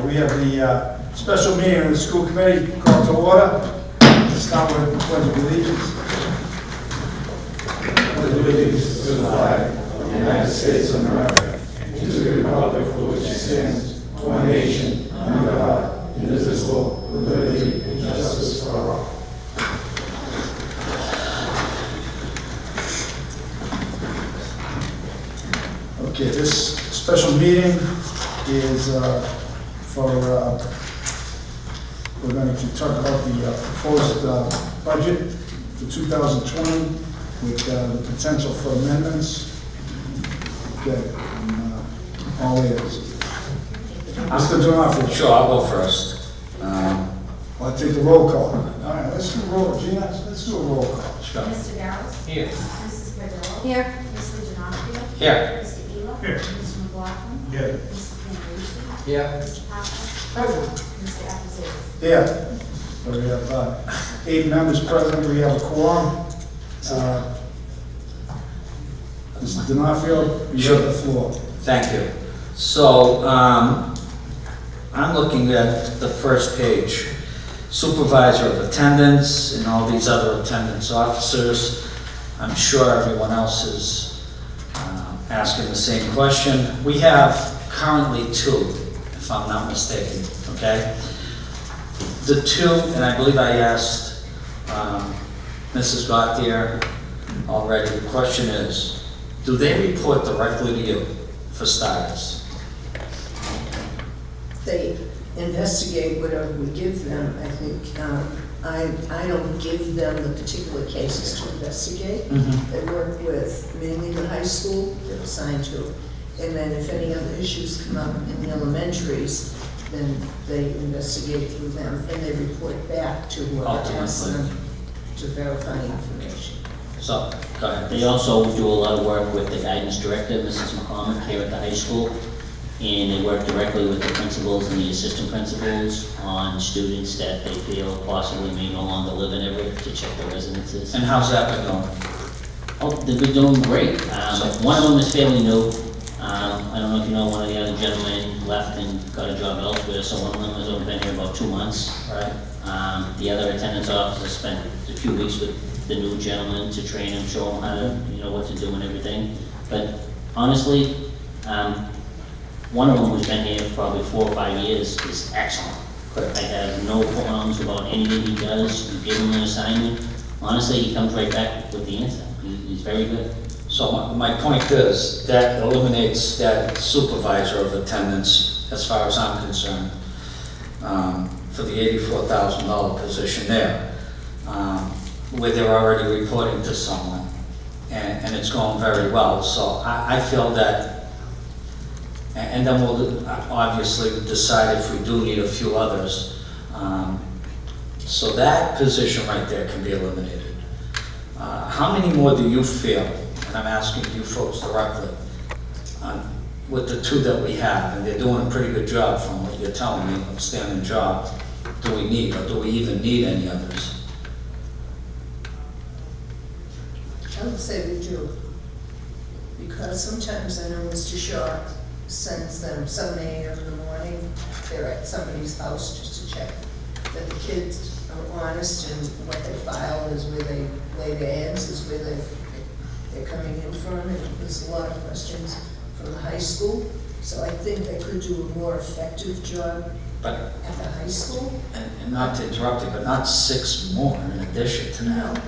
We have the special meeting of the school committee called to order. Let's start with the pledge of allegiance. Pledge allegiance to the flag of the United States of America and to the republic for which it stands, one nation, under God, indivisible, with liberty and justice for all. Okay, this special meeting is we're going to talk about the proposed budget for 2020 with the potential for amendments. Okay, all ears. Mr. D'Onofrio. Sure, I'll go first. I'll take the roll call. All right, let's do a roll. Gina, let's do a roll call. Sure. Mr. Barrows? Here. Mrs. Cordero? Here. Mr. D'Onofrio? Here. Mr. Elo? Here. Mr. McLaughlin? Here. Mr. Campbell? Here. Mr. Papa? Present. Mr. Appizetti? Yeah. So we have 8 members present. We have a quorum. Mr. D'Onofrio, you have the floor. Thank you. So, I'm looking at the first page. Supervisor of attendance and all these other attendance officers. I'm sure everyone else is asking the same question. We have currently 2, if I'm not mistaken, okay? The 2, and I believe I asked Mrs. Gauthier already, the question is, do they report directly to you, for starters? They investigate whatever we give them. I think, I don't give them the particular cases to investigate. They work with mainly the high school they're assigned to. And then if any other issues come up in the elementaries, then they investigate through them and they report back to whoever asks them to verify information. So, go ahead. They also do a lot of work with the guidance director, Mrs. McCormick, here at the high school. And they work directly with the principals and the assistant principals on students that they feel possibly may no longer live in Everett to check their residences. And how's that been going? Oh, they've been doing great. One of them is fairly new. I don't know if you know, one of the other gentlemen left and got a job elsewhere, so one of them has only been here about 2 months. Right. The other attendance officer spent a few weeks with the new gentleman to train him, show him how to, what to do and everything. But honestly, one of them who's been here probably 4 or 5 years is excellent. I have no qualms about anything he does. You give him an assignment, honestly, he comes right back with the answer. He's very good. So my point is, that eliminates that supervisor of attendance, as far as I'm concerned, for the $84,000 position there, where they're already reporting to someone, and it's going very well. So I feel that, and then we'll obviously decide if we do need a few others. So that position right there can be eliminated. How many more do you feel, and I'm asking you folks directly, with the 2 that we have, and they're doing a pretty good job from what you're telling me, outstanding job, do we need, or do we even need any others? I would say we do. Because sometimes I know Mr. Shaw sends them 7 a.m. in the morning, they're at somebody's house just to check that the kids are honest and what they file is where they lay their heads, is where they're coming in from, and there's a lot of questions from the high school. So I think they could do a more effective job But, at the high school. and not to interrupt you, but not 6 more in addition to that. No.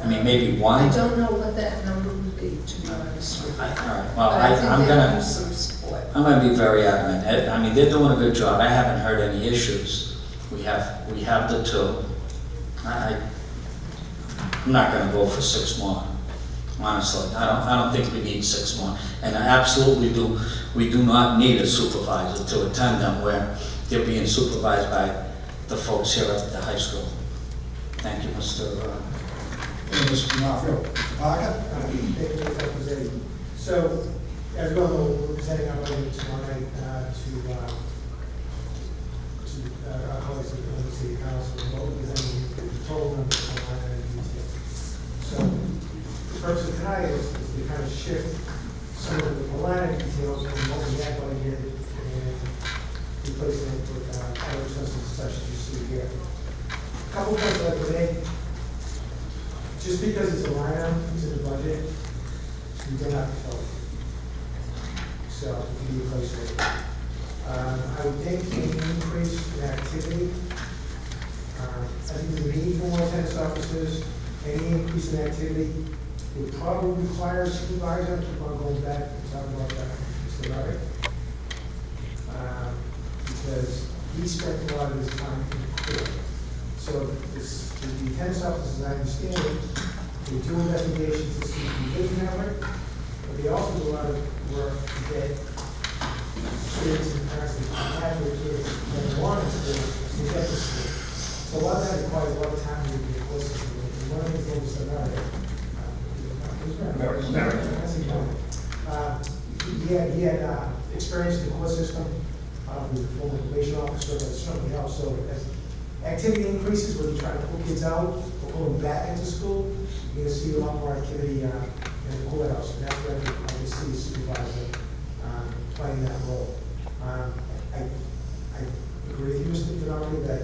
I mean, maybe 1? I don't know what that number would be, to be honest with you. All right, well, But I think I'm they gonna, need some support. I'm gonna be very adamant. I mean, they're doing a good job. I haven't heard any issues. We have the 2. I'm not gonna go for 6 more, honestly. I don't think we need 6 more. And I absolutely do, we do not need a supervisor to attend them where they're being supervised by the folks here at the high school. Thank you, Mr. Mr. D'Onofrio. Parker? So, as well, we're presenting our budget tomorrow night to our colleagues at the City Council, and what we're presenting is the total number of line item detail. So, the purpose of tonight is to kind of shift some of the line item details from what we had budgeted and replacing it with other expenses such as you see here. A couple points I'd like to make. Just because it's a line item, it's in the budget, you don't have to fill it. So it can be replaced with it. I would think any increase in activity, I think there's a need for more tennis officers. Any increase in activity would probably require a supervisor. Keep on going back and talking about that, Mr. Larry. Because he spent a lot of his time in the court. So the tennis officers, as I understand it, they do investigations to see if you live in but they also do a lot of work to get kids and parents that have their kids that want to school to get to school. So a lot of that requires a lot of time to be close to it. And one of the things that he had experience in the court system, he was a former probation officer, that certainly helps. So as activity increases, when you try to pull kids out or pull them back into school, you're going to see a lot more activity in the courthouse. And that's where I can see the supervisor playing that role. I agree with you, Mr. Denardi, that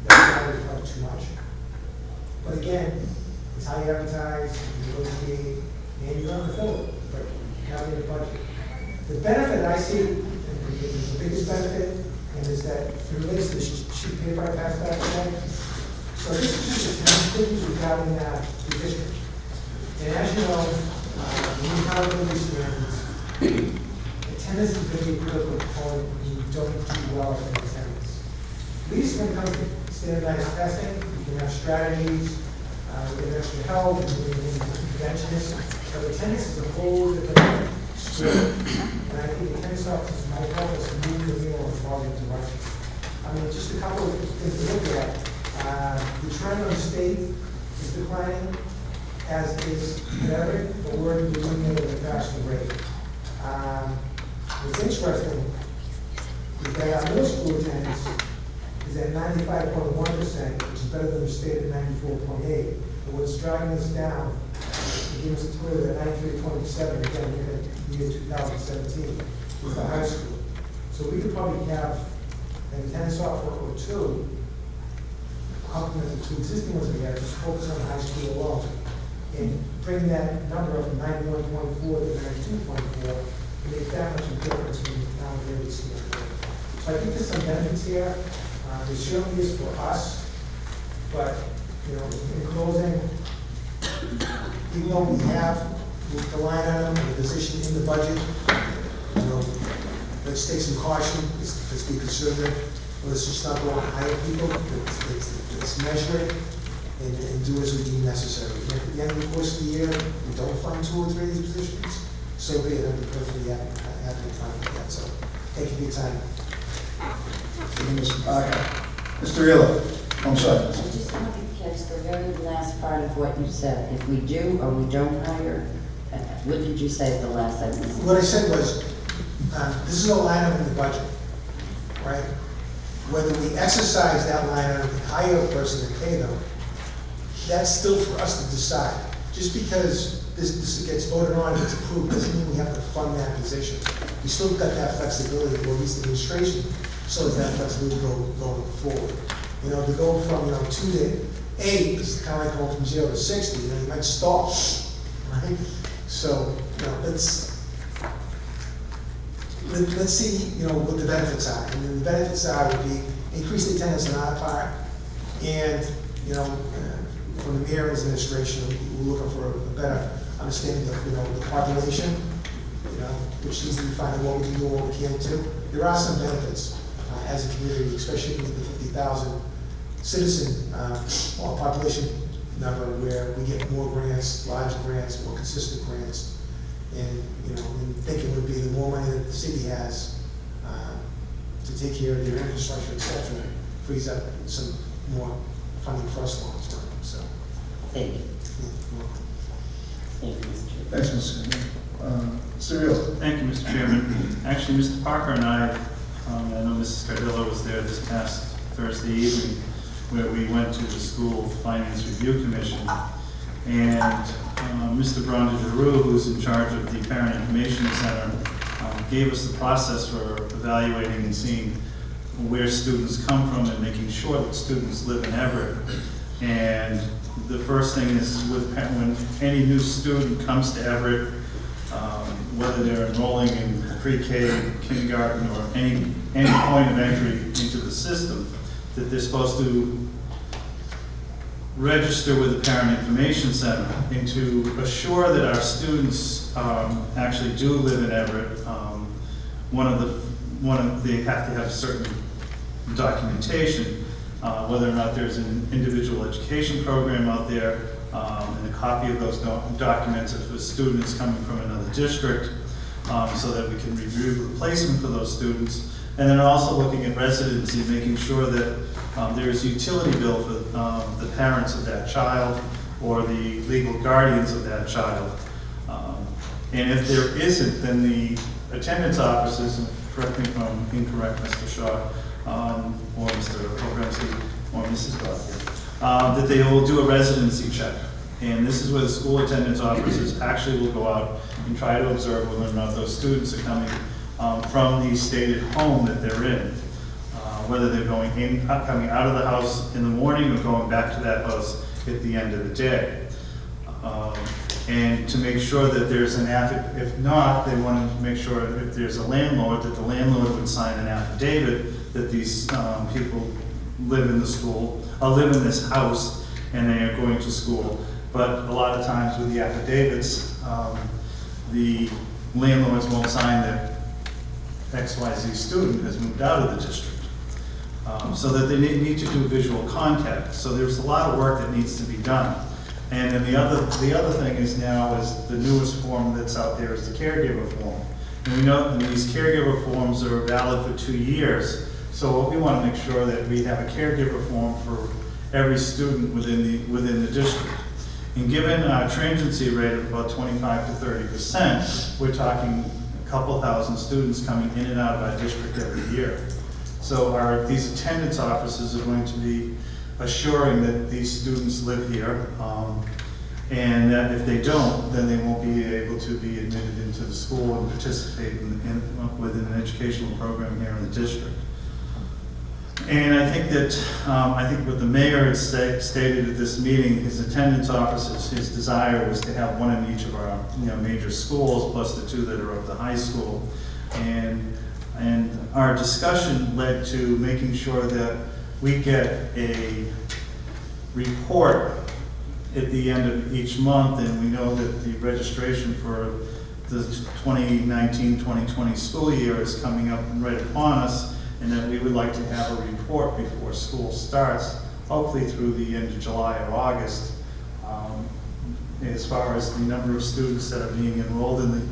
that is probably too much. But again, it's how you advertise, you negotiate, and you're going to fill it, but you have it in the budget. The benefit I see, and the biggest benefit, and is that it relates to the sheet of paper I passed out today. So this is just the 10 things regarding the district. And as you know, when you have these standards, attendance is going to be a critical component when you don't do well in attendance. At least when it comes to standardized testing, you can have strategies, with extra help, and interventionists, but attendance is a whole different story. And I think attendance officers might help us move the needle in a positive direction. I mean, just a couple of things to look at. The trend on the state is declining, as is Everett, but we're doing it at a faster rate. What's interesting is that our middle school attendance is at 95.1%, which is better than the state at 94.8. But what's driving us down, it gives us Twitter at 93.7, again, in the year 2017, with the high school. So we could probably have an attendance offer or two, complement the two existing ones we have, just focus on the high school alone, and bring that number up from 91.4 to 92.4, and make that much of a difference from the town of David standpoint. So I think there's some benefits here. There certainly is for us, but, you know, in closing, even though we have the line item and the position in the budget, you know, let's take some caution, let's be conservative, let's just not go and hire people, let's measure it and do as we deem necessary. And at the end of the course of the year, we don't find 2 or 3 of these positions, so be it. I'm perfectly happy to find that. So thank you for your time. Thank you, Mr. Parker. Mr. Rillo, I'm sorry. I just want to catch the very last part of what you said. If we do or we don't hire, what did you say at the last sentence? What I said was, this is a line item in the budget, right? Whether we exercise that line item and hire a person and pay them, that's still for us to decide. Just because this gets voted on and it's approved doesn't mean we have to fund that position. We still got that flexibility, or at least the administration, so that flexibility going forward. You know, to go from, 2 to 8 is kind of like going from 0 to 60, you might stall, right? So, let's see, what the benefits are. And then the benefits would be increased attendance on our part, and, from the mayor's administration, we're looking for a better understanding of, the population, which needs to be finding what we can do, what we can't do. There are some benefits as a community, especially with the 50,000 citizen population number, where we get more grants, larger grants, more consistent grants. And, and thinking would be the more money that the city has to take care of their infrastructure, et cetera, frees up some more funding for us long term. So, Thank you. yeah. Thank you, Mr. Chairman. Thanks, Mr. Rillo. Thank you, Mr. Chairman. Actually, Mr. Parker and I know Mrs. Cardillo was there this past Thursday evening, where we went to the School Finance Review Commission, and Mr. Bronda Giroux, who's in charge of the Parent Information Center, gave us the process for evaluating and seeing where students come from and making sure that students live in Everett. And the first thing is when any new student comes to Everett, whether they're enrolling in pre-K, kindergarten, or any point of entry into the system, that they're supposed to register with the Parent Information Center, and to assure that our students actually do live in Everett. They have to have certain documentation, whether or not there's an individual education program out there, and a copy of those documents if a student is coming from another district, so that we can review the placement for those students. And then also looking at residency, making sure that there's utility bill for the parents of that child or the legal guardians of that child. And if there isn't, then the attendance officers, and correct me if I'm incorrect, Mr. Shaw, or Mr. Obremski, or Mrs. Gothier, that they will do a residency check. And this is where the school attendance officers actually will go out and try to observe whether or not those students are coming from the stated home that they're in. Whether they're coming out of the house in the morning or going back to that house at the end of the day. And to make sure that there's an affidavit. If not, they want to make sure if there's a landlord, that the landlord would sign an affidavit that these people live in the school, or live in this house, and they are going to school. But a lot of times with the affidavits, the landlords won't sign that XYZ student has moved out of the district. So that they need to do visual contact. So there's a lot of work that needs to be done. And then the other thing is now is the newest form that's out there is the caregiver form. And we know that these caregiver forms are valid for 2 years. So what we want to make sure that we have a caregiver form for every student within the district. And given our transiency rate of about 25 to 30%, we're talking a couple thousand students coming in and out of our district every year. So these attendance officers are going to be assuring that these students live here, and that if they don't, then they won't be able to be admitted into the school and participate within an educational program here in the district. And I think that, what the mayor had stated at this meeting, his attendance officers, his desire was to have one in each of our major schools, plus the 2 that are at the high school. And our discussion led to making sure that we get a report at the end of each month, and we know that the registration for the 2019-2020 school year is coming up right upon us, and that we would like to have a report before school starts, hopefully through the end of July or August, as far as the number of students that are being enrolled in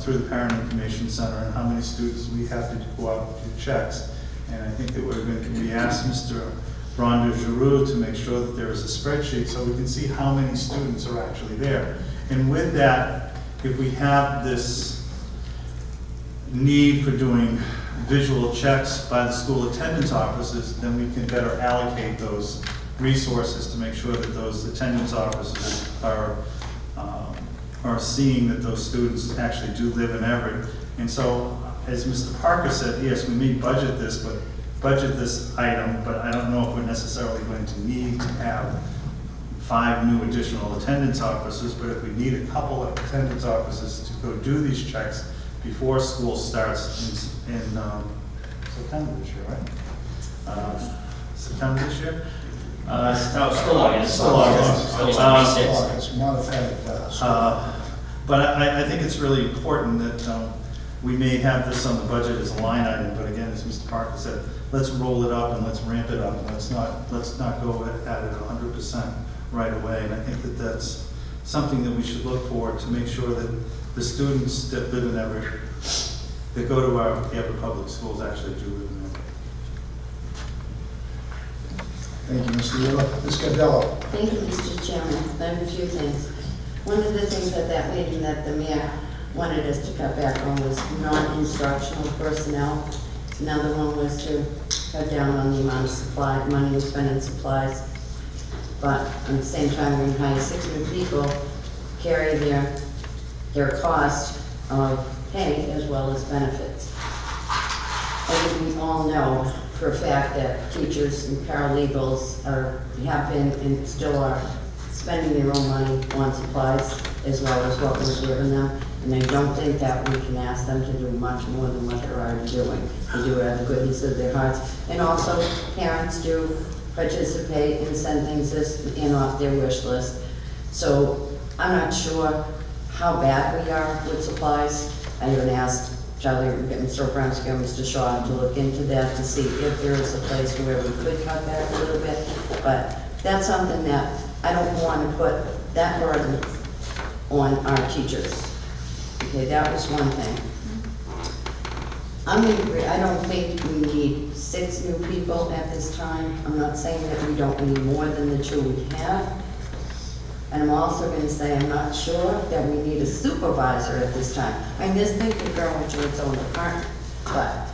through the Parent Information Center, and how many students we have to go out and do checks. And I think that we're going to be asked Mr. Rhonda Giroux to make sure that there is a spreadsheet so we can see how many students are actually there. And with that, if we have this need for doing visual checks by the school attendance officers, then we can better allocate those resources to make sure that those attendance officers are seeing that those students actually do live in Everett. And so, as Mr. Parker said, yes, we may budget this item, but I don't know if we're necessarily going to need to have 5 new additional attendance officers, but if we need a couple of attendance officers to go do these checks before school starts in September this year, right? September this year? No, still August. Still August. August 26th. It's modified. But I think it's really important that we may have this on the budget as a line item, but again, as Mr. Parker said, let's roll it up and let's ramp it up. Let's not go at it 100% right away. And I think that that's something that we should look for to make sure that the students that live in Everett, that go to our Everett Public Schools, actually do live in Everett. Thank you, Mr. Rizzo. Ms. Candello. Thank you, Mr. Chairman. I have a few things. One of the things at that meeting that the mayor wanted us to cut back on was non-instructional personnel. Another one was to cut down on the amount of money we spend in supplies. But at the same time, we hire 6 new people, carry their cost of pay as well as benefits. I think we all know for a fact that teachers and paralegals have been and still are spending their own money on supplies as well as what we're giving them. And I don't think that we can ask them to do much more than what they're already doing. They do it out of the goodness of their hearts. And also, parents do participate and send things in off their wish list. So I'm not sure how bad we are with supplies. I even asked Charlie, Mr. Obrowski, and Mr. Shaw to look into that to see if there is a place where we could cut back a little bit. But that's something that I don't want to put that burden on our teachers. Okay, that was one thing. I'm gonna agree, I don't think we need 6 new people at this time. I'm not saying that we don't need more than the 2 we have. And I'm also gonna say, I'm not sure that we need a supervisor at this time. I mean, this thing could grow into its own department, but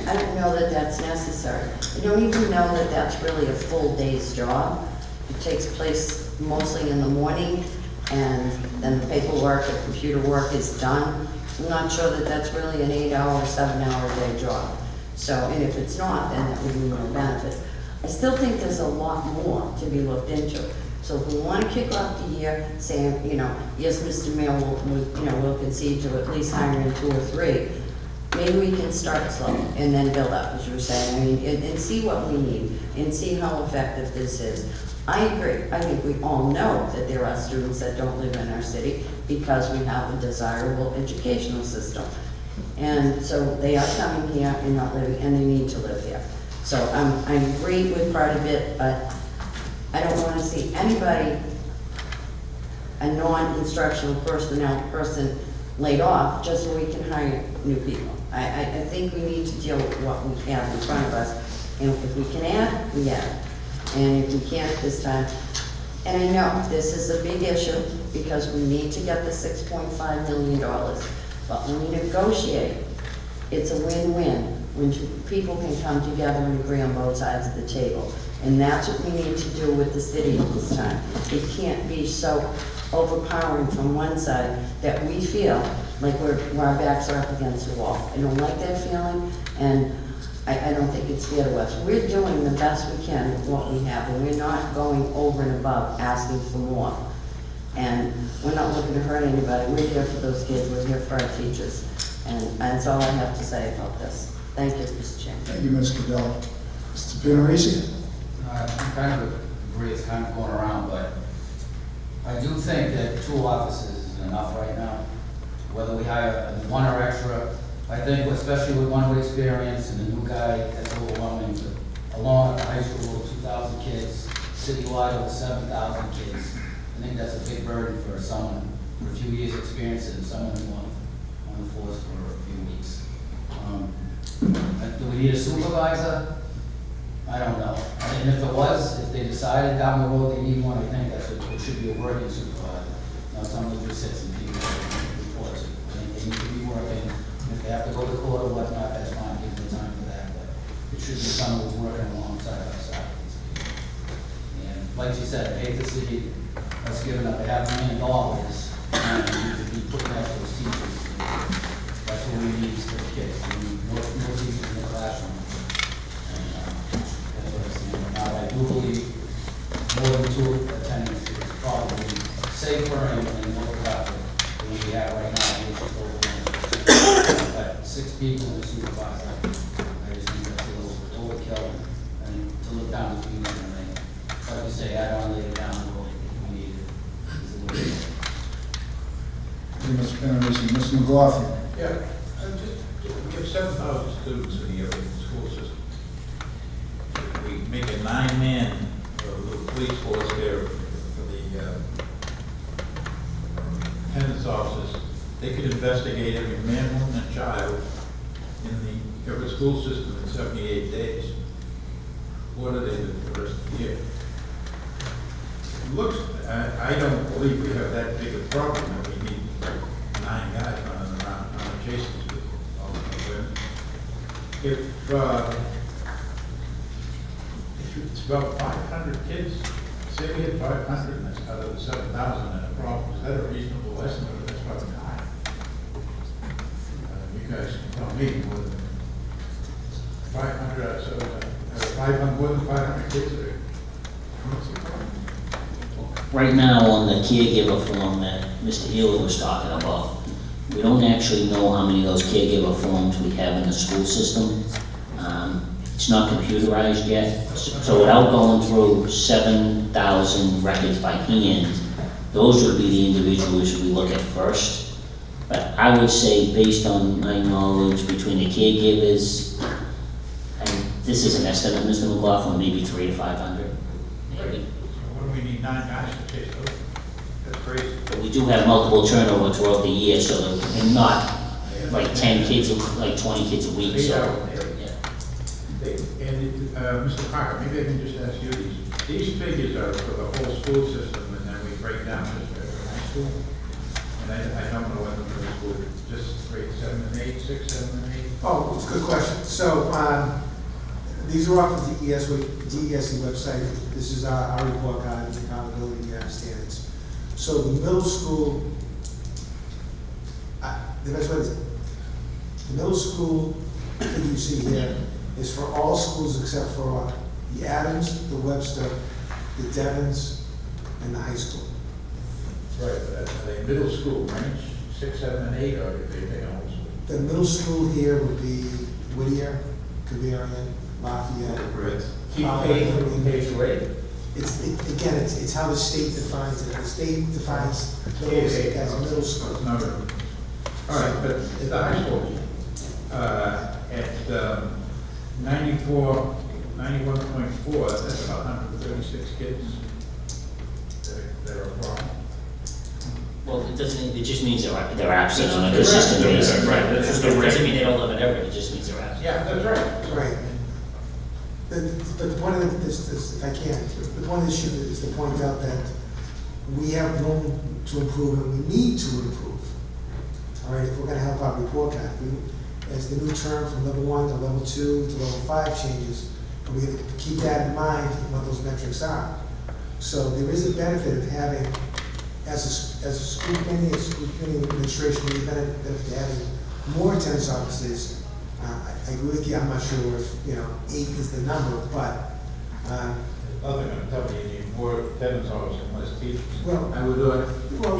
I don't know that that's necessary. I don't even know that that's really a full day's job. It takes place mostly in the morning, and then the paperwork, the computer work is done. I'm not sure that that's really an 8-hour, 7-hour day job. So, and if it's not, then that would be no benefit. I still think there's a lot more to be looked into. So if we want to kick off the year saying, you know, yes, Mr. Mayor will concede to at least hiring 2 or 3, maybe we can start slow and then build up, as you were saying. I mean, and see what we need and see how effective this is. I agree. I think we all know that there are students that don't live in our city because we have a desirable educational system. And so they are coming here and not living, and they need to live here. So I agree with part of it, but I don't want to see anybody, a non-instructional personnel person, laid off just so we can hire new people. I think we need to deal with what we have in front of us. And if we can add, we add. And if we can't at this time, and I know this is a big issue because we need to get the $6.5 million. But when we negotiate, it's a win-win when 2 people can come together and agree on both sides of the table. And that's what we need to do with the city at this time. It can't be so overpowering from one side that we feel like our backs are up against the wall. I don't like that feeling, and I don't think it's fair to us. We're doing the best we can with what we have, and we're not going over and above asking for more. And we're not looking to hurt anybody. We're here for those kids. We're here for our teachers. And that's all I have to say about this. Thank you, Mr. Chairman. Thank you, Ms. Cadell. Mr. Panarisi? I kind of agree, it's kind of going around, but I do think that 2 officers is enough right now. Whether we hire 1 or extra, I think especially with 1 with experience and a new guy, that's overwhelming. Along at the high school, 2,000 kids, citywide over 7,000 kids. I think that's a big burden for someone with a few years' experience and someone who on the force for a few weeks. Do we need a supervisor? I don't know. And if it was, if they decided down the road they need one, I think it should be a working supervisor. Not someone who just sits and reports. I think they need to be working. If they have to go to court or whatnot, that's fine, give them time for that. But it should be someone who's working alongside us. And like you said, I hate to see us giving up $500,000 and we should be putting out those teachers. That's what we need for the kids. We need more teachers in the classroom. Now, I do believe more than 2 attendants is probably safer and more productive than we have right now, which is over. But 6 people in the supervisor, I just think that's a little overkill, and to look down the field and everything. Like you say, I don't lay it down the road if we need it. It's a little bit. Thank you, Mr. Panarisi. Mr. McLaughlin? Yeah, we have 7,000 students in the area school system. We make a 9-man little police force there for the attendance officers. They could investigate every man, woman, and child in the every school system in 78 days. What do they do for the rest of the year? It looks, I don't believe we have that big a problem that we need 9 guys running around chasing people all the time. If it's about 500 kids, say we had 500 and that's out of the 7,000 and a problem, is that a reasonable estimate or that's probably high? me, more than 500, so 500, more than 500 kids there. Right now, on the caregiver form that Mr. Healy was talking about, we don't actually know how many of those caregiver forms we have in the school system. It's not computerized yet, so without going through 7,000 records by hand, those would be the individuals we look at first. But I would say, based on my knowledge between the caregivers, and this is an estimate, Mr. McLaughlin, maybe 300 to 500, maybe. What do we need 9 guys to chase those? That's crazy. But we do have multiple turnover throughout the year, so that, and not like 10 kids, like 20 kids a week, so. Yeah. And, Mr. Parker, maybe I can just ask you these figures are for the whole school system, and then we break down just for high school? And I don't know what the middle school, just grade 7 and 8, 6, 7 and 8? Oh, it's a good question. So, these are off of the DESE website. This is our report card and accountability standards. So the middle school, the best way is, the middle school that you see here is for all schools except for the Adams, the Webster, the Devons, and the high school. Right, but are they middle school range, 6, 7, and 8, or are they all school? The middle school here would be Whittier, Cavarian, Lafayette. Keep K through 8? Again, it's how the state defines it. The state defines those as middle school. No, no. All right, but at the high school, at 94, 91.4, that's about 136 kids that are a problem. Well, it doesn't, it just means they're absent on a consistent basis. Right, that's just the It rate. doesn't mean they don't live in Everett, it just means they're absent. Yeah, that's right. Right. But the point of this, if I can, the point of this is to point out that we have room to improve and we need to improve. All right, if we're gonna help our report card, as the new term from level 1 to level 2 to level 5 changes, and we have to keep that in mind, what those metrics are. So there is a benefit of having, as a school committee, administration, we benefit of having more attendance officers. I agree with you, I'm not sure if, 8 is the number, but, Other than tell me you need more attendance officers and less teachers. Well- I would do it,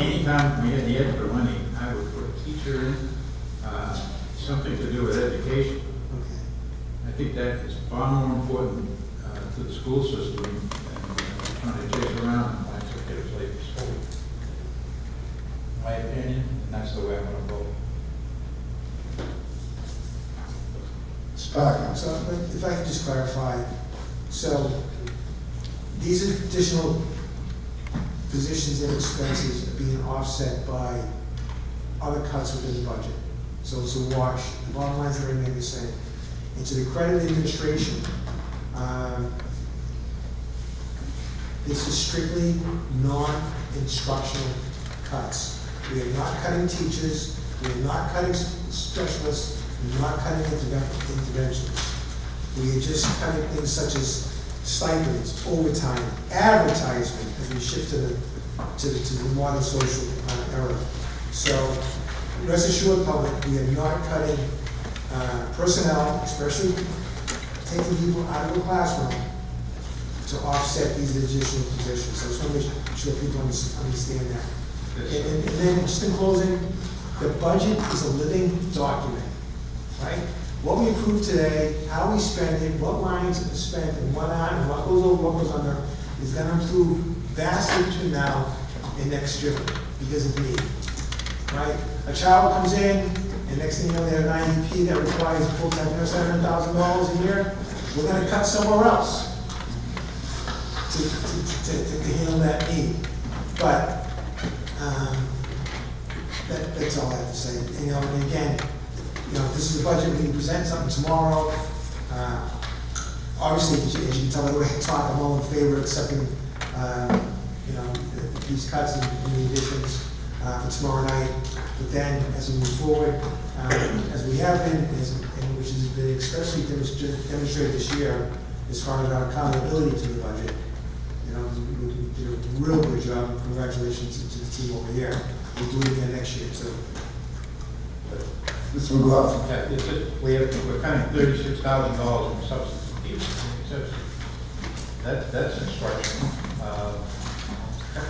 anytime we had the extra money, I would put a teacher in, something to do with education. okay. I think that is far more important to the school system than trying to chase around and find some kids late for school. My opinion, and that's the way I'm gonna vote. Spark. So, but if I could just clarify, so these additional positions and expenses are being offset by other cuts within the budget. So it's a wash, the bottom lines are remain the same. And to the credit of the administration, this is strictly non-instructional cuts. We are not cutting teachers, we are not cutting specialists, we are not cutting interventions. We are just cutting things such as stipends, overtime, advertisement, as we shift to the modern social era. So rest assured, public, we are not cutting personnel, especially taking people out of the classroom to offset these additional positions. So I just want to make sure people understand that. And then just in closing, the budget is a living document, right? What we approve today, how we spend it, what lines are spent, and what aren't, and what goes over, what goes under, is gonna improve vastly between now and next year because of need, right? A child comes in, and next thing you know, they have an IEP that requires a full-time nurse, $700,000 a year. We're gonna cut somewhere else to handle that need. But that's all I have to say. And again, this is a budget, we can present something tomorrow. Obviously, as you can tell by the way I talk, I'm all in favor of accepting, these cuts and the additions for tomorrow night. But then, as we move forward, as we have been, and which has been especially demonstrated this year, as far as our accountability to the budget, we did a real good job. Congratulations to the team over here. We'll do it again next year, too. Mr. McLaughlin. We're cutting $36,000 in substitute teachers. That's instruction.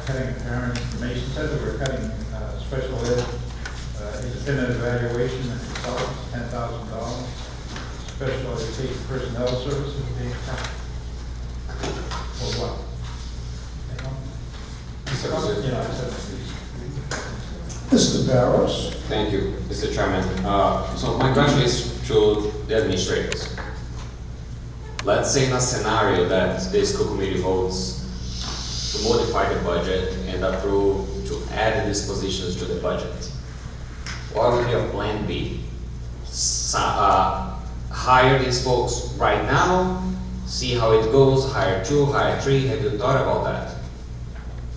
Cutting parent information center, we're cutting special ed, independent evaluation and consultants, $10,000. Special education personnel services being cut. For what? Mr. Barros. Thank you, Mr. Chairman. So my question is to the administrators. Let's say in a scenario that the school committee votes to modify the budget and approve to add these positions to the budget. What would your plan be? Hire these folks right now, see how it goes, hire 2, hire 3, have you thought about that?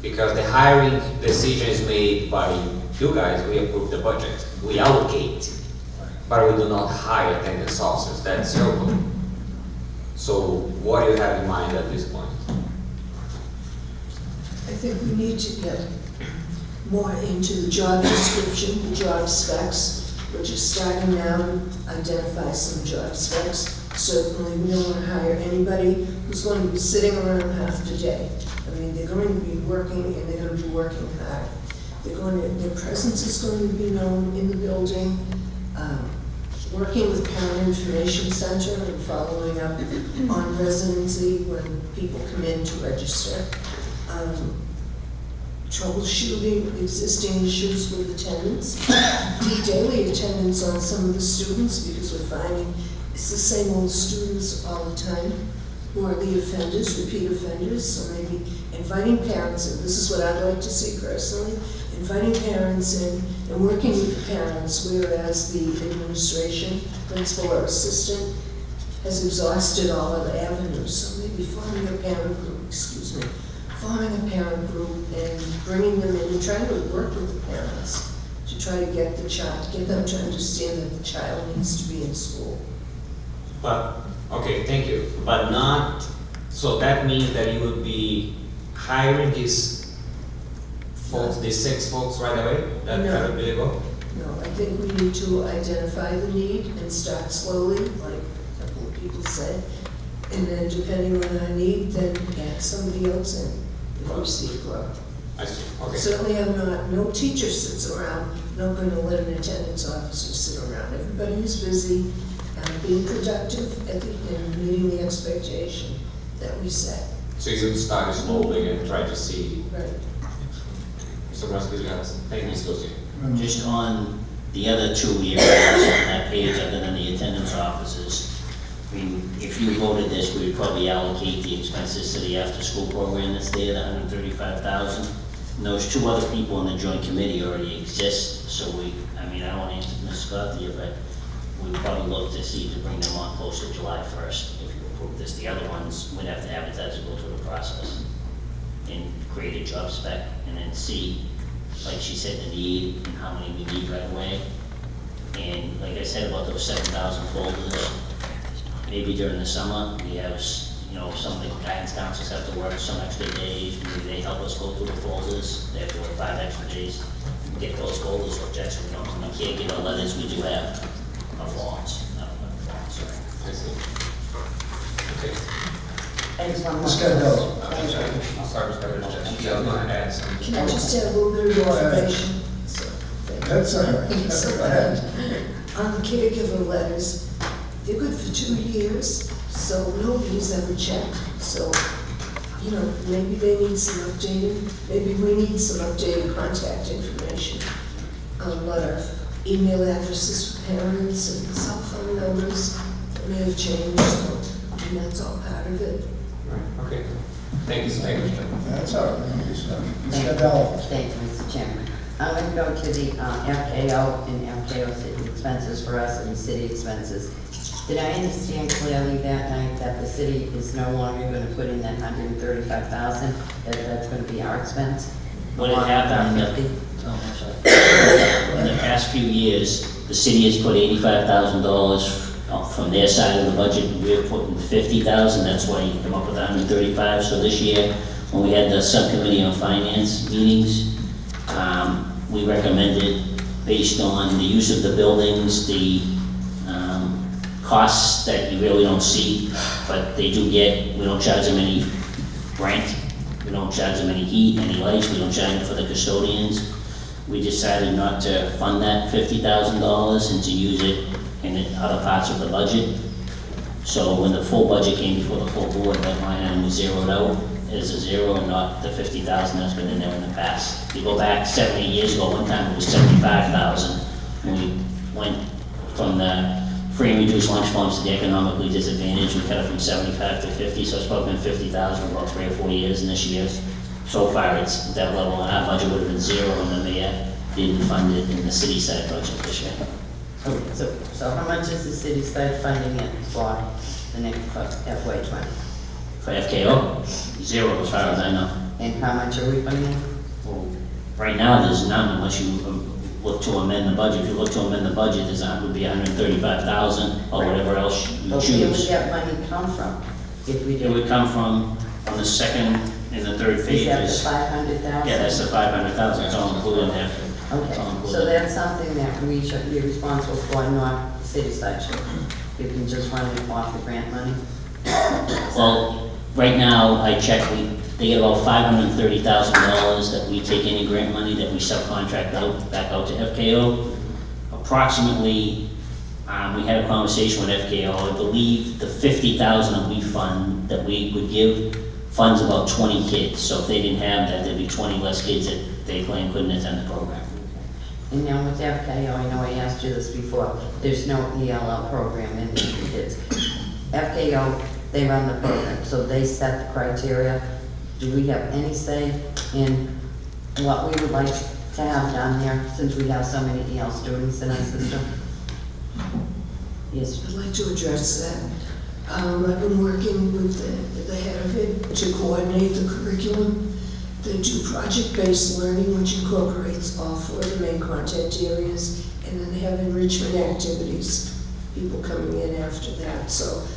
Because the hiring decision is made by you guys, we approve the budget, we allocate, but we do not hire attendance officers, that's your goal. So what do you have in mind at this point? I think we need to get more into the job description, the job specs. We're just starting now to identify some job specs. Certainly, we don't want to hire anybody who's going to be sitting around half the day. I mean, they're going to be working and they're going to be working hard. Their presence is going to be known in the building, working with Parent Information Center and following up on residency when people come in to register. Troubleshooting existing issues with attendance, daily attendance on some of the students, because we're finding it's the same old students all the time who are the offenders, repeat offenders. So maybe inviting parents in, this is what I'd like to see personally, inviting parents in and working with the parents, whereas the administration, principal or assistant, has exhausted all other avenues. So maybe forming a parent group, forming a parent group and bringing them in and trying to work with the parents to try to get the child, get them to understand that the child needs to be in school. But, okay, thank you, but not, so that means that you would be hiring these folks, these 6 folks right away? That would be the goal? No, I think we need to identify the need and start slowly, like a couple of people said, and then depending on our need, then add somebody else in if we see it grow. I see, okay. Certainly no teacher sits around, not going to let an attendance officer sit around. Everybody is busy and being productive and meeting the expectation that we set. So you would start slowly and try to see. Right. So much good, guys. Thank you, Susie. Just on the other 2 areas on that page, other than the attendance officers, I mean, if you voted this, we would probably allocate the expenses to the after-school program that's there, the $135,000. And those 2 other people in the joint committee already exist, so I mean, I don't want to answer Ms. Scott here, but we'd probably look to see to bring them on close to July 1st, if you approve this. The other ones, we'd have to advertise and go through the process and create a job spec, and then see, like she said, the need and how many we need right away. And like I said about those 7,000 folders, maybe during the summer, we have, some of the guidance counselors have to work some extra days, maybe they help us go through the folders, they have to work 5 extra days, get those folders, which actually we can't get our letters, we do have our forms, sorry. I see. Okay. I just want Ms. to. Kendall. I'm sorry, Mr. President. Yeah, I was going to add some. Can I just add a little bit of information? That's all right. So, Go ahead. on the caregiver letters, they're good for 2 years, so nobody's ever checked. So, maybe they need some updating, maybe we need some updated contact information. A lot of email addresses for parents and cell phone numbers that may have changed, so, and that's all part of it. Right, okay. Thank you, Mr. That's all right. Ms. Kendall. Thank you, Mr. Chairman. I'm going to go to the FKO and FKO city expenses for us and city expenses. Did I understand clearly that night that the city is no longer going to put in that $135,000, that that's going to be our expense? What had happened in the past few years, the city has put $85,000 from their side of the budget, and we're putting $50,000, that's why you come up with $135,000. So this year, when we had the subcommittee on finance meetings, we recommended based on the use of the buildings, the costs that you really don't see, but they do get. We don't charge them any rent, we don't charge them any heat, any lights, we don't charge them for the custodians. We decided not to fund that $50,000 and to use it in other parts of the budget. So when the full budget came before the full board, that line item was zeroed out as a zero and not the 50,000 that's been in there in the past. You go back 7, 8 years ago, one time it was 75,000. When we went from the free and reduced lunch funds to the economically disadvantaged, we cut it from 75 to 50, so it's probably been 50,000 for about 3 or 4 years in this year. So far, it's that level, and our budget would have been zero, and the mayor didn't fund it in the city side budget this year. So how much is the city side funding it for the next FY '20? For FKO, zero as far as I know. And how much are we funding it? Well, right now, there's none unless you look to amend the budget. If you look to amend the budget, would be 135,000 or whatever else you But where would choose. that money come from if we It did? would come from, on the second and the third Is that the pages. 500,000? Yeah, that's the 500,000, it's all included there. It's all Okay, included. so that's something that we should be responsible for, not the city side should. You can just run it off the grant money. Well, right now, I checked, they get about $530,000 that we take any grant money that we subcontract out, back out to FKO. Approximately, we had a conversation with FKO, I believe the 50,000 that we fund, that we would give, funds about 20 kids. So if they didn't have that, there'd be 20 less kids that they claim couldn't attend the program. And now with FKO, I know I asked you this before, there's no ELL program in the kids. FKO, they run the program, so they set the criteria. Do we have any say in what we would like to have down there, since we have so many EL students in our system? Yes, I'd like to address that. I've been working with the head of it to coordinate the curriculum. They do project-based learning, which incorporates all 4 of the main content areas, and then they have enrichment activities, people coming in after that. So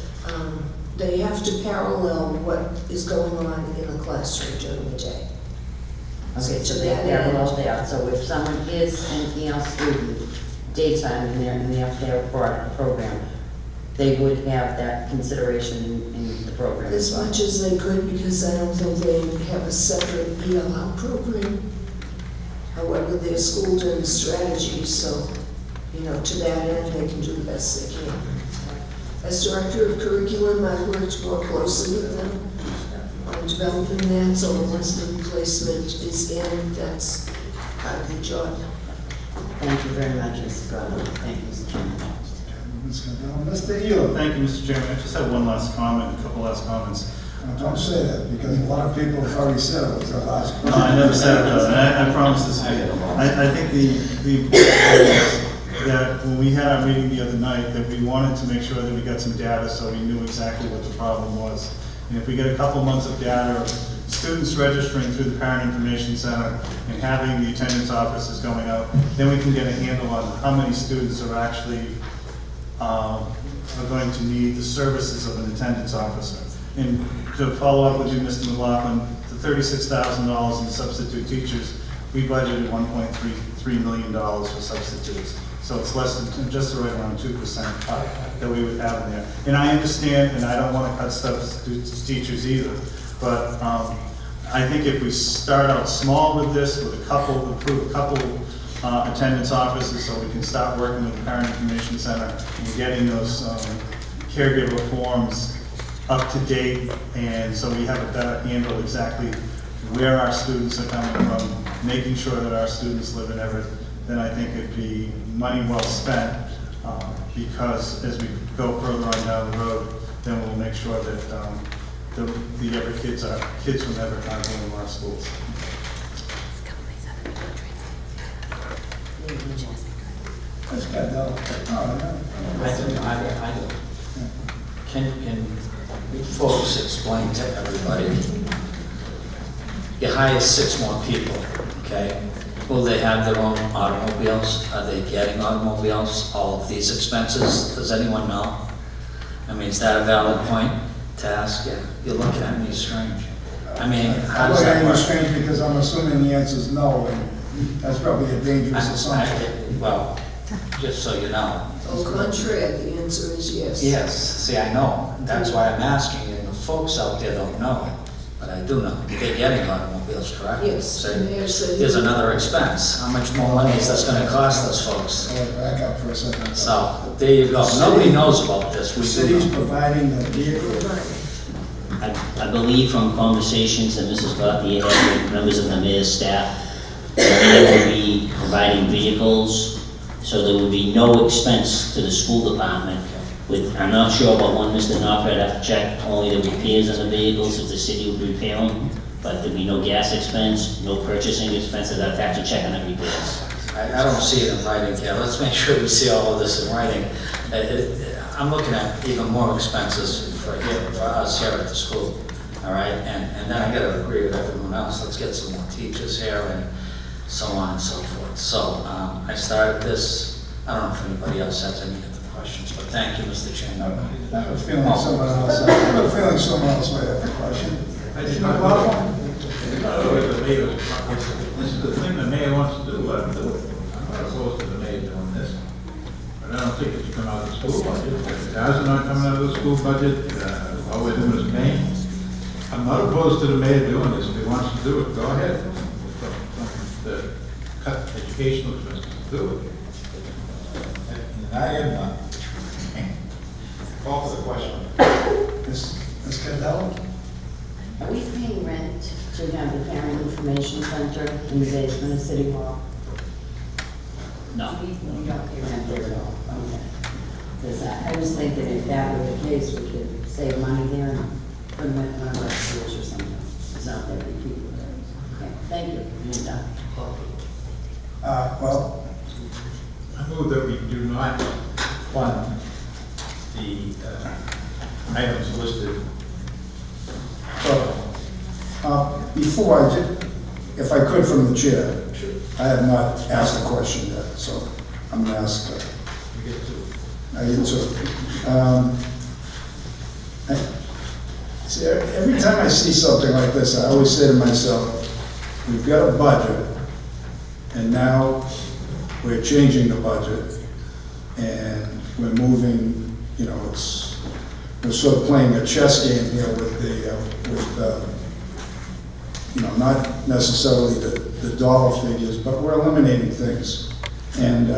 they have to parallel what is going on in the classroom during the day. okay, so they parallel that, so if someone is an EL student, daytime in the FKO program, they would have that consideration in the program. As much as they could, because I don't think they have a separate ELL program. However, they're schooled in the strategies, so, to that end, they can do the best they can. As director of curriculum, I've worked more closely with them on developing that, so once the replacement is in, that's part of the job. Thank you very much, Mr. Brown. Thank you, Mr. Chairman. Mr. Elo. Thank you, Mr. Chairman. I just have one last comment, a couple last comments. Don't say that, because a lot of people have already said it was their last. No, I never said it, though, and I promise this to you. I think the important thing is that when we had our meeting the other night, that we wanted to make sure that we got some data so we knew exactly what the problem was. And if we get a couple months of data of students registering through the Parent Information Center and having the attendance offices going out, then we can get a handle on how many students are actually are going to need the services of an attendance officer. And to follow up with you, Mr. McLaughlin, the $36,000 in substitute teachers, we budgeted $1.33 million for substitutes. So it's less than, just right around 2% cut that we would have in there. And I understand, and I don't want to cut substitute teachers either, but I think if we start out small with this, with approve a couple attendance offices, so we can start working with the Parent Information Center and getting those caregiver forms up to date, and so we have a better handle exactly where our students are coming from, making sure that our students live in Everett, then I think it'd be money well spent, because as we go further on down the road, then we'll make sure that the Everett kids from Everett aren't going to our schools. That's good, though. I do. Can you folks explain to everybody? You hire 6 more people, okay? Will they have their own automobiles? Are they getting automobiles? All of these expenses? Does anyone know? I mean, is that a valid point to ask? Yeah, you're looking at me strange. I mean, how does that I'm work? strange because I'm assuming the answer is no, and That's probably a dangerous assumption. Well, just so you know. Au contraire, the answer is yes. Yes, see, I know, that's why I'm asking, and the folks out there don't know it, but I do know. They're getting automobiles, correct? Yes, So the mayor said- there's another expense. How much more money is this gonna cost us, folks? Back up for a second. So, there you go. Nobody knows about this. The We do city's know. providing the vehicle. I believe from conversations that Mrs. Gauthier had with members of the mayor's staff, that they will be providing vehicles, so there will be no expense to the school department. With, I'm not sure about one, Mr. Knopf, I'd have to check only the repairs on the vehicles, if the city would repair them, but there'd be no gas expense, no purchasing expenses, I'd have to check on the repairs. I don't see it in writing here. Let's make sure we see all of this in writing. I'm looking at even more expenses for us here at the school, all right? And then I gotta agree with everyone else. Let's get some more teachers here and so on and so forth. So, I started this. I don't know if anybody else has any other questions, but thank you, Mr. Chairman. I have a feeling someone else might have a question. This is the thing the mayor wants to do, let him do it. I'm not opposed to the mayor doing this, but I don't think it should come out of the school budget. If it does not come out of the school budget, all we're doing is paying. I'm not opposed to the mayor doing this. If he wants to do it, go ahead. The cut educational expenses, do it. And I am not. Call for the question. Ms. Cadell? Are we paying rent to have the parent information center in the basement of City Hall? No. We don't pay rent there at all, okay. Because I was thinking if that were the case, we could save money there and put them in one of our schools or something. It's not that many people there. Okay, thank you, you're done. Well, I move that we do not fund the items listed. before I did, if I could from the chair, I have not asked a question yet, so I'm gonna ask. You get to. I get to. See, every time I see something like this, I always say to myself, we've got a budget, and now we're changing the budget, and we're moving, you know, we're sort of playing a chess game here with you know, not necessarily the dollar figures, but we're eliminating things and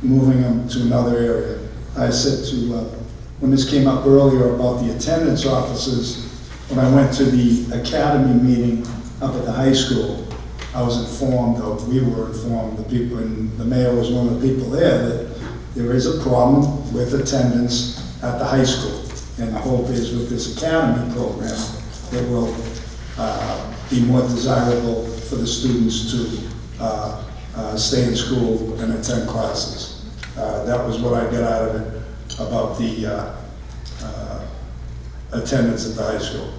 moving them to another area. I said to, when this came up earlier about the attendance officers, when I went to the academy meeting up at the high school, I was informed, or we were informed, the people, and the mayor was one of the people there, that there is a problem with attendance at the high school. And the hope is with this academy program, it will be more desirable for the students to stay in school and attend classes. That was what I got out of it about the attendance at the high school.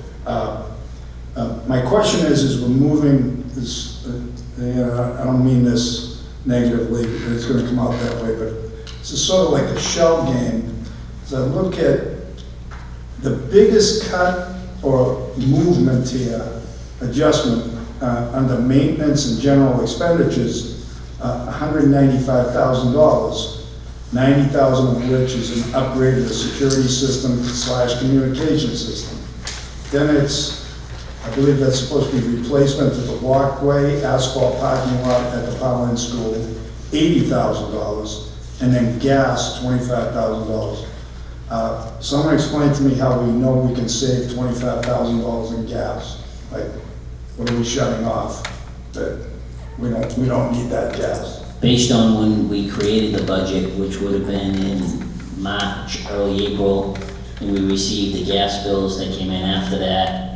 My question is we're moving this, I don't mean this negatively, it's going to come out that way, but it's sort of like a shell game. As I look at the biggest cut or movement here, adjustment under maintenance and general expenditures, $195,000, $90,000 of which is an upgrade of the security system / communication system. Then it's, I believe that's supposed to be replacement of the walkway, asphalt parking lot at the Powell School, $80,000, and then gas, $25,000. Someone explain to me how we know we can save $25,000 in gas. Like, what are we shutting off? That we don't need that gas. Based on when we created the budget, which would have been in March, early April, and we received the gas bills that came in after that,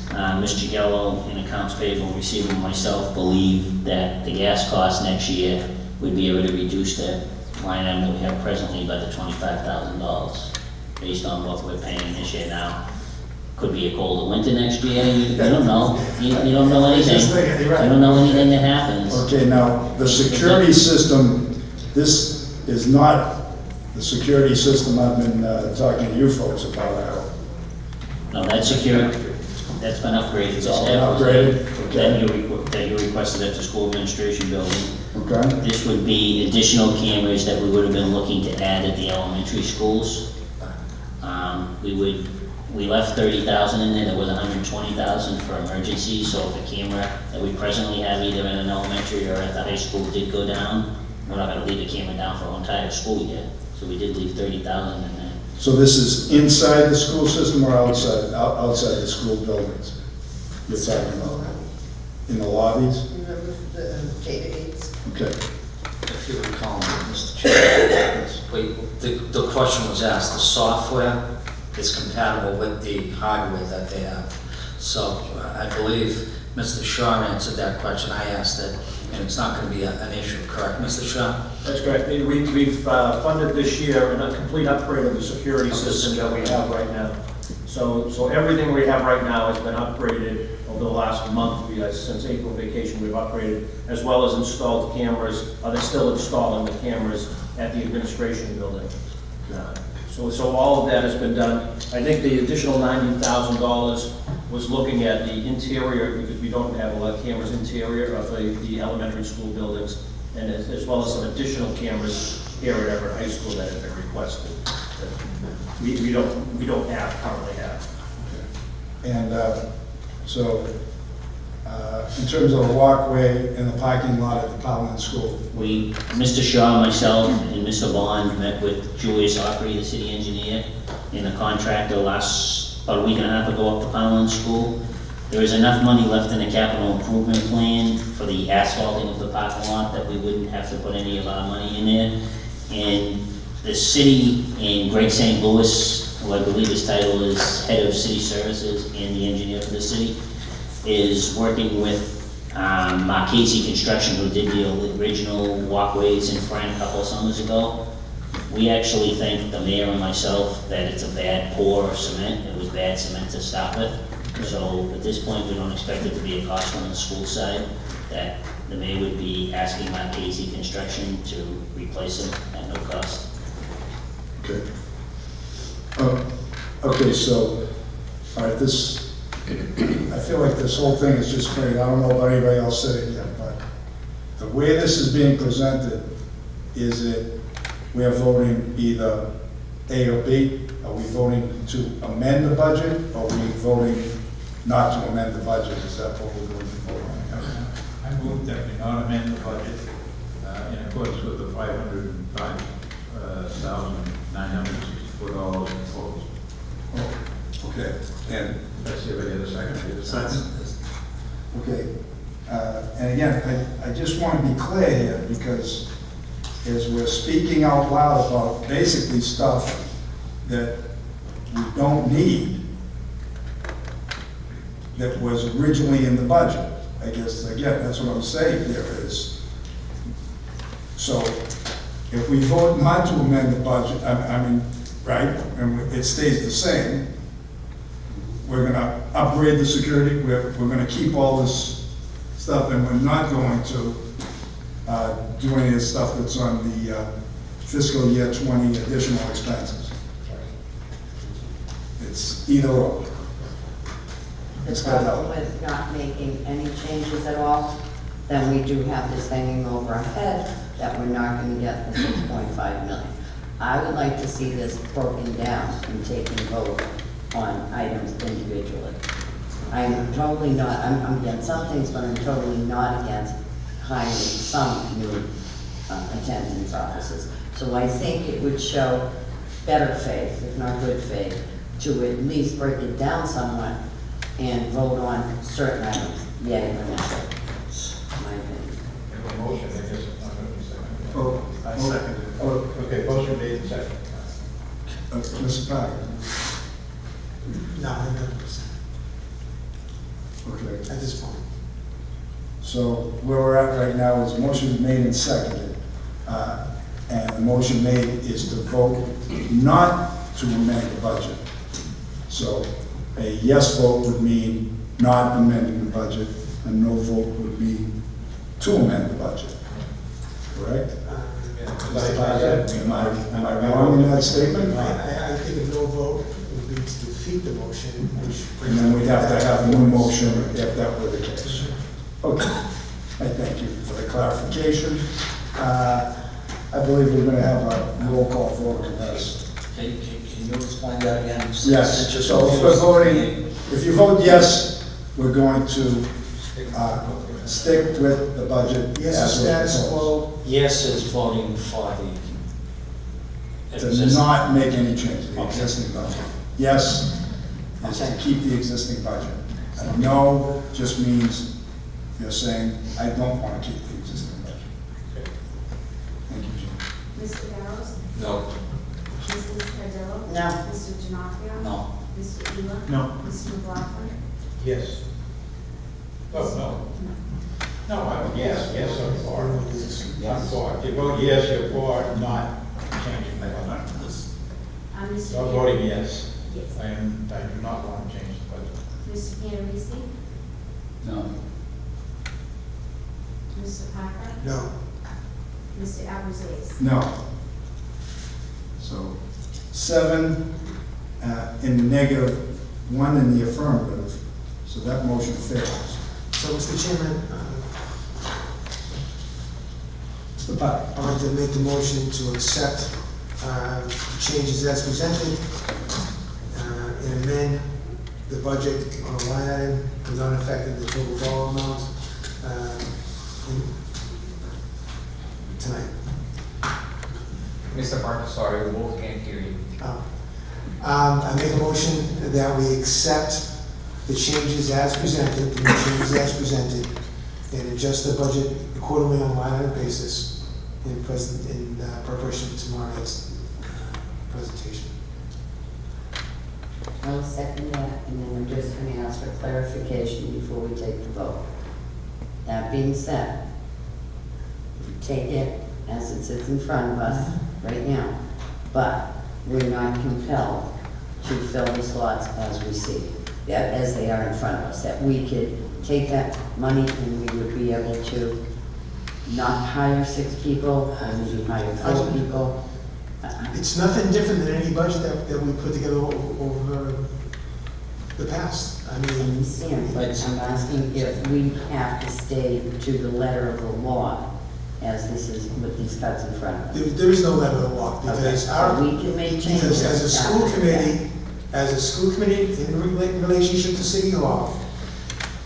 Mr. Gello in accounts payable receiving myself believe that the gas cost next year would be able to reduce the line item that we have presently by the $25,000, based on what we're paying this year now. Could be a colder winter next year, you don't know. You don't know anything. You don't know anything that happens. Okay, now, the security system, this is not the security system I've been talking to you folks about, I hope. No, that's secure, that's been upgraded. It's all been upgraded? Okay. That that you requested at the school administration building. Okay? This would be additional cameras that we would have been looking to add at the elementary schools. We left 30,000 in there was 120,000 for emergencies, so if a camera that we presently have either in an elementary or at the high school did go down, we're not gonna leave the camera down for an entire school year, so we did leave 30,000 in there. So this is inside the school system or outside the school buildings? You're talking about in the lobbies? Remember the data aids? Okay. If you recall, Mr. Chairman, the question was asked, the software is compatible with the hardware that they have. So I believe Mr. Shaw answered that question. I asked it, and it's not going to be an issue, correct, Mr. Shaw? That's correct. We've funded this year a complete upgrade of the security system that we have right now. So everything we have right now has been upgraded over the last month. Since April vacation, we've upgraded, as well as installed cameras. They're still installing the cameras at the administration building. So all of that has been done. I think the additional $90,000 was looking at the interior, because we don't have a lot of cameras interior of the elementary school buildings, and as well as some additional cameras here at Everett High School that have been requested. That we don't currently have. And so, in terms of the walkway and the parking lot at the Powell School, Mr. Shaw, myself, and Mr. Bond met with Julius Opry, the city engineer, and the contractor about a week and a half ago up to Poundland School. There is enough money left in the capital improvement plan for the asphalting of the parking lot that we wouldn't have to put any of our money in there. And the city and Greg St. Louis, who I believe his title is Head of City Services and the engineer for the city, is working with Marchese Construction, who did the original walkways in front a couple of summers ago. We actually think, the mayor and myself, that it's a bad pour of cement. It was bad cement to start with. So at this point, we don't expect it to be a cost on the school side, that the mayor would be asking Marchese Construction to replace them at no cost. okay. Okay, so, all right, I feel like this whole thing is just great. I don't know about anybody else sitting here, but the way this is being presented is that we are voting either A or B. Are we voting to amend the budget, or are we voting not to amend the budget? Is that what we're going to vote on? I move that we not amend the budget in accordance with the $505,964 proposed. Oh, okay, and Let's see if I get a second. okay, and again, I just want to be clear here, because as we're speaking out loud about basically stuff that we don't need, that was originally in the budget. I guess, again, that's what I'm saying here is, so if we vote not to amend the budget, I mean, right, and it stays the same, we're gonna upgrade the security, we're gonna keep all this stuff, and we're not going to do any of the stuff that's on the fiscal year 20 additional expenses. It's either or. The It's got problem help. with not making any changes at all, then we do have this hanging over our head that we're not gonna get the 6.5 million. I would like to see this broken down and taking vote on items individually. I'm totally not, I'm against some things, but I'm totally not against hiring some new attendance officers. So I think it would show better faith, if not good faith, to at least break it down somewhat and vote on certain items, yea or no. My opinion. Have a motion, I guess it's not going to be seconded. Oh, I second it. Okay, motion made and seconded. Mr. Parker? No, 100%, Okay. at this point. So where we're at right now is motion made and seconded. And the motion made is to vote not to amend the budget. So a yes vote would mean not amending the budget, a no vote would mean to amend the budget. Correct? Mr. Parker, am I wrong in that statement? I think a no vote would be to defeat the motion, which. And then we'd have to have a new motion if that were the case. Okay, I thank you for the clarification. I believe we're gonna have a roll call vote on this. Can you explain that again? Yes, Since so you're if we're voting, if you vote yes, we're going to stick with the budget. Yes, as status proposed. quo. Yes is voting for the To existing. not make any changes, the Okay. existing budget. Yes is to Okay. keep the existing budget. And no just means you're saying, I don't want to keep the existing budget. Thank you, Jim. Mr. Barrows? No. Mrs. Cardillo? No. Mr. D'Onofrio? No. Mr. Elam? No. Mr. McLaughlin? Yes. Oh, no. No, yes, I'm for. I'm for. If you vote yes, you're for not changing the budget. Mr. So I'm voting yes. Yes. I do not want to change the budget. Mr. Panarisi? No. Mr. Parker? No. Mr. Abrazais? No. So 7 in the negative, 1 in the affirmative, so that motion fails. So, Mr. Chairman, Mr. Pike? I'd like to make the motion to accept the changes as presented and amend the budget on a line item without affecting the total dollar amount tonight. Mr. Parker, sorry, we both can't hear you. I make a motion that we accept the changes as presented, the new changes as presented, and adjust the budget accordingly on a line item basis in preparation for tomorrow night's presentation. I'll second that, and then we're just going to ask for clarification before we take the vote. That being said, we take it as it sits in front of us right now, but we're not compelled to fill the slots as we see, as they are in front of us, that we could take that money and we would be able to not hire 6 people, or maybe hire 4 people. It's nothing different than any budget that we put together over the past. I I mean, understand, but I'm asking if we have to stay to the letter of the law, as this is with these cuts in front of us. there is no letter of the law, because So our, we can make changes. because as a school after committee, in relationship to City Hall,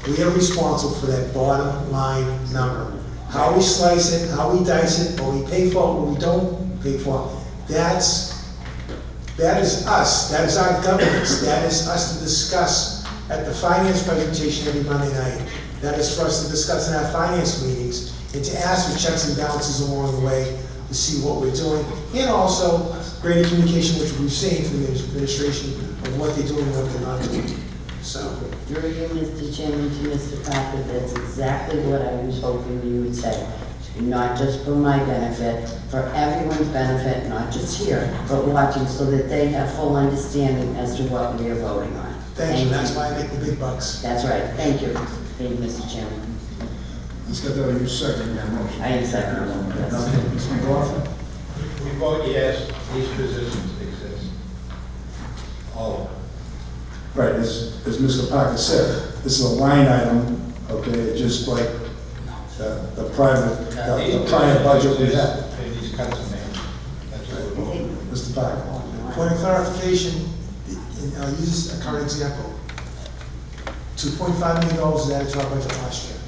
we are responsible for that bottom line number. How we slice it, how we dice it, what we pay for, what we don't pay for, that is us, that is our governance, that is us to discuss at the finance presentation every Monday night. That is for us to discuss in our finance meetings, and to ask for checks and balances along the way to see what we're doing, and also greater communication, which we've seen from the administration of what they're doing and what they're not doing. So, Through you, Mr. Chairman, to Mr. Packer, that's exactly what I was hoping you would say. Not just for my benefit, for everyone's benefit, not just here, but watching, so that they have full understanding as to what we are voting on. thank you, that's why I make the big bucks. That's right, thank you, Mr. Chairman. Let's get that, you second that motion. I am second, yes. Okay, Ms. McLaughlin? We vote yes, these positions exist. All of them. Right, as Mr. Parker said, this is a line item, okay, just like the private, the prior budget we had. And these cuts are made. That's what we're voting. Mr. Parker? Point of clarification, and I'll use a current example. $2.5 million was added to our budget last year.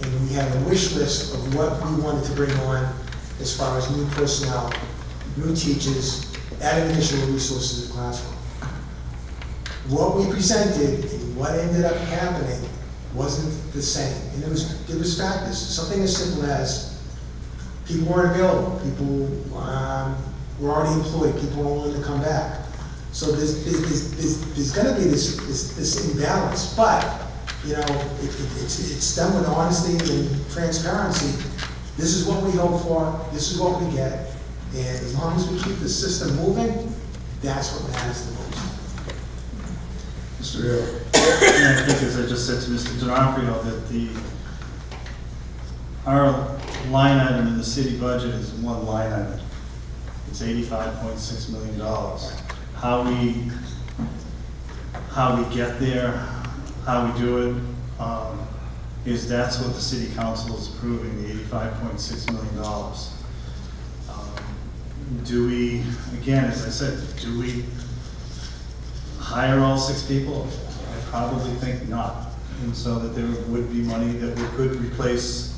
And we had a wish list of what we wanted to bring on as far as new personnel, new teachers, adding additional resources in the classroom. What we presented and what ended up happening wasn't the same. And it was factors, something as simple as people weren't available, people were already employed, people were willing to come back. So there's gonna be this imbalance, but, you know, it's done with honesty and transparency. This is what we hope for, this is what we get, and as long as we keep the system moving, that's what matters the most. Mr. Hill? I think, as I just said to Mr. D'Onofrio, that our line item in the city budget is one line item. It's $85.6 million. How we get there, how we do it, is that's what the city council is approving, the $85.6 million. Do we, again, as I said, do we hire all 6 people? I probably think not. And so that there would be money that we could replace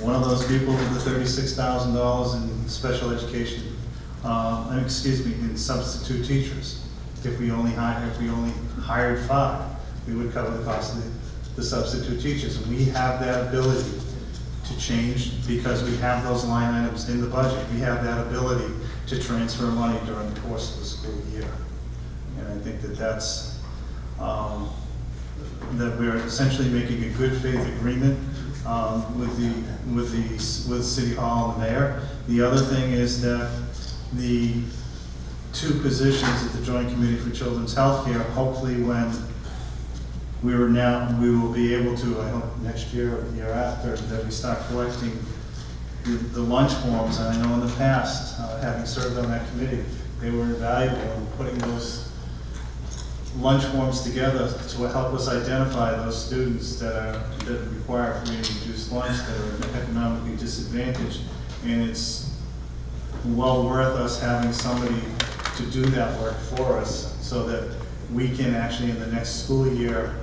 one of those people with the $36,000 in special education, in substitute teachers. If we only hired 5, we would cover the cost of the substitute teachers. And we have that ability to change because we have those line items in the budget. We have that ability to transfer money during the course of the school year. And I think that that's, that we're essentially making a good faith agreement with City Hall and the mayor. The other thing is that the 2 positions at the Joint Committee for Children's Healthcare, hopefully when we will be able to, I hope next year or the year after, that we start collecting the lunch forms. And I know in the past, having served on that committee, they were invaluable in putting those lunch forms together to help us identify those students that require free and reduced lunch, that are economically disadvantaged. And it's well worth us having somebody to do that work for us so that we can actually in the next school year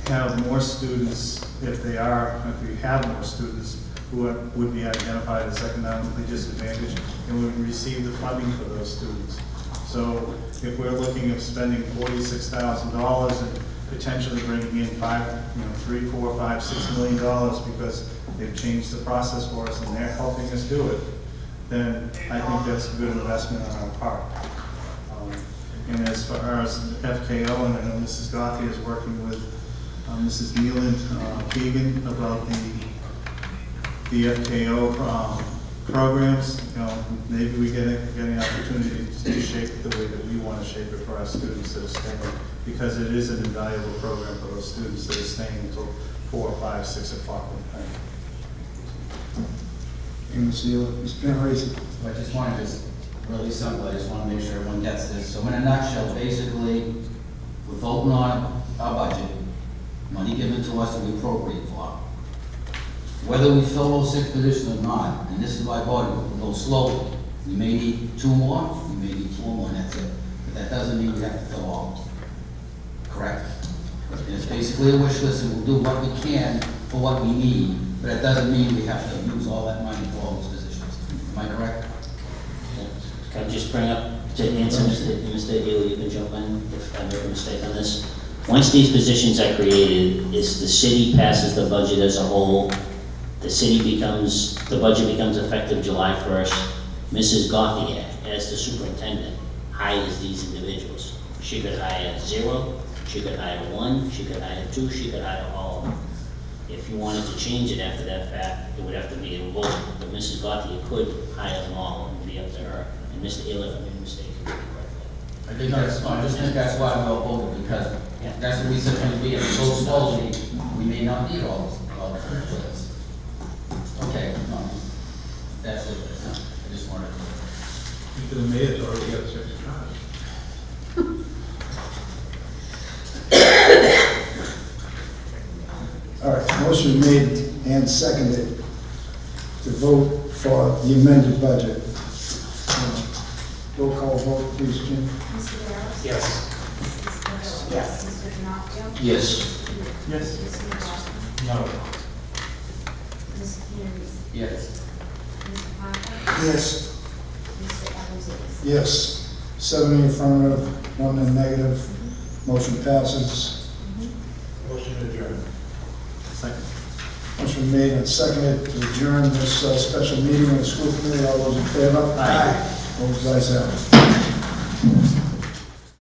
have more students, if we have more students who would be identified as economically disadvantaged and would receive the funding for those students. So if we're looking at spending $46,000 and potentially bringing in $3, $4, $5, $6 million because they've changed the process for us and they're helping us do it, then I think that's a good investment on our part. And as far as FKO, and I know Mrs. Gothi is working with Mrs. Neelan Keegan about the FKO programs, maybe we get an opportunity to shape it the way that we want to shape it for our students that are staying, because it is an invaluable program for those students that are staying until 4, 5, 6 o'clock at night. Mr. Panarese. I just wanted to, really simple, I just want to make sure everyone gets this. So in a nutshell, basically, we're voting on our budget, money given to us that we appropriate for. Whether we fill those 6 positions or not, and this is why I voted, we'll go slowly. We may need 2 more, we may need 4 more, and that's it. But that doesn't mean we have to fill all. Correct? And it's basically a wish list, and we'll do what we can for what we need, but it doesn't mean we have to use all that money for all those positions. Am I correct? Can I just bring up, to answer Mr. Healy, you can jump in if I made a mistake on this. Once these positions are created, the city passes the budget as a whole, the budget becomes effective July 1st. Mrs. Gauthier, as the superintendent, hires these individuals. She could hire 0, she could hire 1, she could hire 2, she could hire all of them. If you wanted to change it after that fact, it would have to be a vote, but Mrs. Gauthier could hire them all, and it would be up to her. And Mr. Hill, if I made a mistake, you can correct that. I just think that's why we all voted, because that's what we said when we are so slowly, we may not need all this. Okay, no, that's it. I just wanted to. You could have made it already got a certain charge. All right, motion made and seconded to vote for the amended budget. Roll call vote, please, Jim. Mr. Barrows? Yes. Mrs. Carroll? Yes. Mr. D'Onofrio? Yes. Yes. Mr. McCarthy? No. Mr. Panarese? Yes. Mr. Parker? Yes. Mr. Abbruzzese? Yes. 7 in the affirmative, 1 in the negative. Motion passes. Motion adjourned. Second. Motion made and seconded to adjourn this special meeting of the school committee. All those in favor? Aye. Opposed, ayes have it.